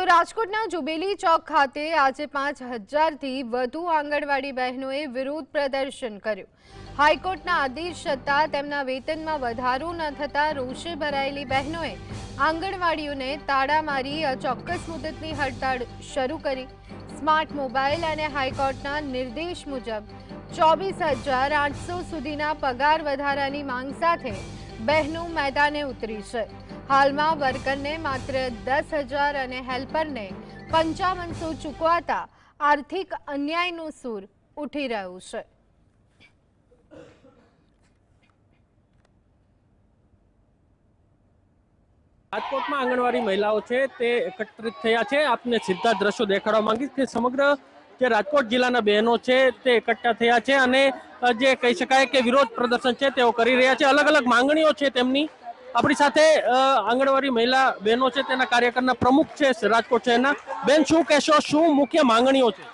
તો રાજકોટના જુબેલી ચોક ખાતે આજે 5000થી વધુ આંગણવાડી બહેનોએ વિરોધ પ્રદર્શન કર્યું. હાઈકોર્ટના આદેશ છતાં તેમના વેતનમાં વધારો ન થતા રોષે ભરાયેલી બહેનોએ આંગણવાડીઓને તાળા મારી અચોક્કસ મુદતની હડતાળ શરૂ કરી. સ્માર્ટ મોબાઈલ અને હાઈકોર્ટના નિર્દેશ મુજબ 24800 સુધીના પગાર વધારાની માંગ સાથે બહેનો મેદાને ઉતરી છે. હાલમાં વર્કરને માત્ર 10,000 અને હેલ્પરને 5500 ચૂકવાતા આર્થિક અન્યાયનો સૂર ઉઠી રહ્યો છે. રાજકોટમાં આંગણવાડી મહિલાઓ છે તે એકત્રિત થયા છે. આપને સીધા દ્રશ્યો દેખાડવા માંગીશ કે સમગ્ર જે રાજકોટ જિલ્લાના બહેનો છે તે એકઠા થયા છે અને જે કહી શકાય કે વિરોધ પ્રદર્શન છે તેઓ કરી રહ્યા છે. અલગ અલગ માંગણીઓ છે તેમની. આપણી સાથે આંગણવાડી મહિલા બહેનો છે તેના કાર્યકરના પ્રમુખ છે રાજકોટ શહેરના. બેન, શું કહેશો, શું મુખ્ય માંગણીઓ છે?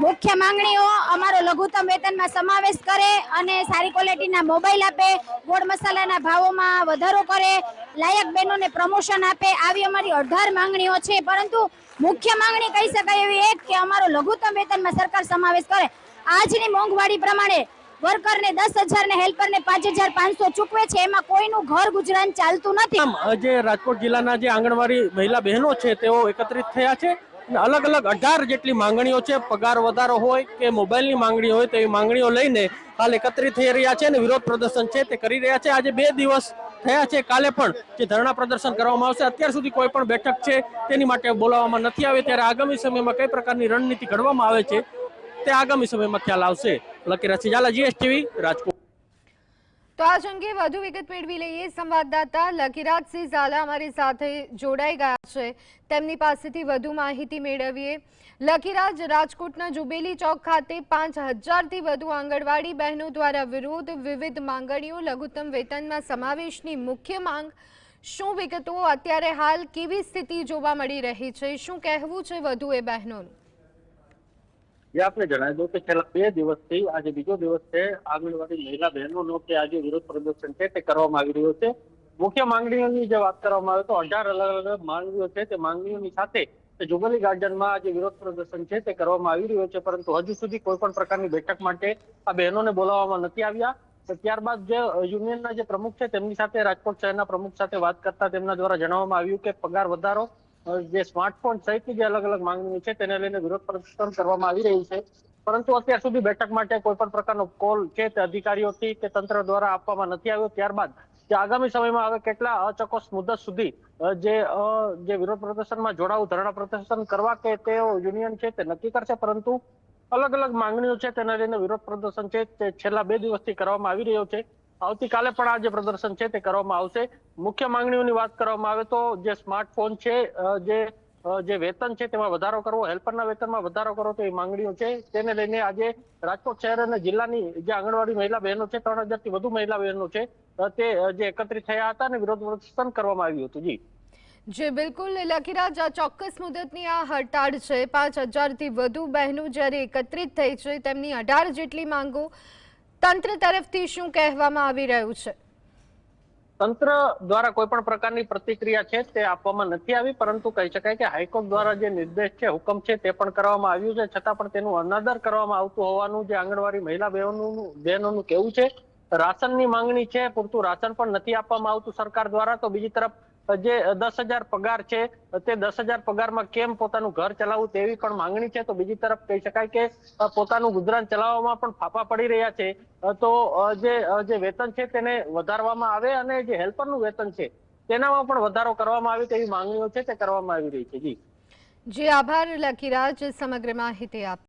મુખ્ય માંગણીઓ અમારો લઘુત્તમ વેતનમાં સમાવેશ કરે અને સારી ક્વોલિટીના મોબાઈલ આપે, ગોળ મસાલાના ભાવોમાં વધારો કરે, લાયક બહેનોને પ્રમોશન આપે, આવી અમારી 18 માંગણીઓ છે. પરંતુ મુખ્ય માંગણી કહી શકાય એવી એક કે અમારો લઘુત્તમ વેતનમાં સરકાર સમાવેશ કરે. આજની મોંઘવારી પ્રમાણે વર્કરને 10,000 ને હેલ્પરને 5,500 ચૂકવે છે. એમાં કોઈનું ઘર ગુજરાન ચાલતું નથી. જે રાજકોટ જિલ્લાના જે આંગણવાડી મહિલા બહેનો છે તેઓ એકત્રિત થયા છે. અલગ અલગ 18 જેટલી માંગણીઓ છે. પગાર વધારો હોય કે મોબાઈલની માંગણી હોય તેવી માંગણીઓ લઈને હાલ એકત્રિત થઈ રહ્યા છે અને વિરોધ પ્રદર્શન છે તે કરી રહ્યા છે. આજે 2 દિવસ થયા છે. કાલે પણ જે ધરણા પ્રદર્શન કરવામાં આવશે. અત્યાર સુધી કોઈ પણ બેઠક છે તેની માટે બોલાવવામાં નથી આવી. ત્યારે આગામી સમયમાં કઈ પ્રકારની રણનીતિ ઘડવામાં આવે છે તે આગામી સમયમાં ખ્યાલ આવશે. લકીરાજ ઝાલા, GSTV, રાજકોટ. તો આ અંગે વધુ વિગત મેળવી લઈએ. સંવાદદાતા લકીરાજસિંહ ઝાલા અમારી સાથે જોડાઈ ગયા છે, તેમની પાસેથી વધુ માહિતી મેળવીએ. લકીરાજ, રાજકોટના જુબેલી ચોક ખાતે 5000થી વધુ આંગણવાડી બહેનો દ્વારા વિરોધ, વિવિધ માંગણીઓ, લઘુત્તમ વેતનમાં સમાવેશની મુખ્ય માંગ. શું વિગતો? અત્યારે હાલ કેવી સ્થિતિ જોવા મળી રહી છે? શું કહેવું છે વધુ એ બહેનોનું? આપને જણાવી દઉં કે છેલ્લા 2 દિવસથી આજે બીજો દિવસ છે આંગણવાડી મહિલા બહેનોનો કે આજે વિરોધ પ્રદર્શન છે તે કરવામાં આવી રહ્યો છે. મુખ્ય માંગણીઓની જે વાત કરવામાં આવે તો 18 અલગ અલગ માંગણીઓ છે. તે માંગણીઓની સાથે જુબેલી ગાર્ડનમાં આજે વિરોધ પ્રદર્શન છે તે કરવામાં આવી રહ્યો છે. પરંતુ હજુ સુધી કોઈ પણ પ્રકારની બેઠક માટે આ બહેનોને બોલાવવામાં નથી આવ્યા. ત્યારબાદ જે યુનિયનના જે પ્રમુખ છે તેમની સાથે, રાજકોટ શહેરના પ્રમુખ સાથે વાત કરતા તેમના દ્વારા જણાવવામાં આવ્યું કે પગાર વધારો, જે સ્માર્ટફોન સહિતની જે અલગ અલગ માંગણીઓ છે તેને લઈને વિરોધ પ્રદર્શન કરવામાં આવી રહ્યું છે. પરંતુ અત્યાર સુધી બેઠક માટે કોઈ પણ પ્રકારનો કોલ છે તે અધિકારીઓથી કે તંત્ર દ્વારા આપવામાં નથી આવ્યો. ત્યારબાદ જે આગામી સમયમાં હવે કેટલા અચોક્કસ મુદત સુધી જે વિરોધ પ્રદર્શનમાં જોડાવું, ધરણા પ્રદર્શન કરવા કે તેઓ યુનિયન છે તે નક્કી કરશે. પરંતુ અલગ અલગ માંગણીઓ છે તેને લઈને વિરોધ પ્રદર્શન છે તે છેલ્લા 2 દિવસથી કરવામાં આવી રહ્યો છે. આવતીકાલે પણ આ જે પ્રદર્શન છે તે કરવામાં આવશે. મુખ્ય માંગણીઓની વાત કરવામાં આવે તો જે સ્માર્ટફોન છે, જે વેતન છે તેમાં વધારો કરવો, હેલ્પરના વેતનમાં વધારો કરવો, તો એ માંગણીઓ છે તેને લઈને આજે રાજકોટ શહેર અને જિલ્લાની જે આંગણવાડી મહિલા બહેનો છે, 3000થી વધુ મહિલા બહેનો છે તે જે એકત્રિત થયા હતા અને વિરોધ પ્રદર્શન કરવામાં આવ્યું હતું. જી બિલકુલ લકીરાજ, આ ચોક્કસ મુદતની આ હડતાળ છે. 5000થી વધુ બહેનો જ્યારે એકત્રિત થઈ છે, તેમની 18 જેટલી માંગો. તંત્ર તરફથી શું કહેવામાં આવી રહ્યું છે? તંત્ર દ્વારા કોઈ પણ પ્રકારની પ્રતિક્રિયા છે તે આપવામાં નથી આવી. પરંતુ કહી શકાય કે હાઈકોર્ટ દ્વારા જે નિર્દેશ છે, હુકમ છે તે પણ કરવામાં આવ્યું છે. છતાં પણ તેનું અનાદર કરવામાં આવતું હોવાનું જે આંગણવાડી મહિલા બહેનોનું કહેવું છે. રાશનની માંગણી છે, પૂરતું રાશન પણ નથી આપવામાં આવતું સરકાર દ્વારા. તો બીજી તરફ જે 10,000 પગાર છે તે 10,000 પગારમાં કેમ પોતાનું ઘર ચલાવવું તેવી પણ માંગણી છે. તો બીજી તરફ કહી શકાય કે પોતાનું ગુજરાન ચલાવવામાં પણ ફાફા પડી રહ્યા છે. તો જે વેતન છે તેને વધારવામાં આવે અને જે હેલ્પરનું વેતન છે તેનામાં પણ વધારો કરવામાં આવે તેવી માંગણીઓ છે તે કરવામાં આવી રહી છે. જી આભાર લકીરાજ સમગ્ર માહિતી આપ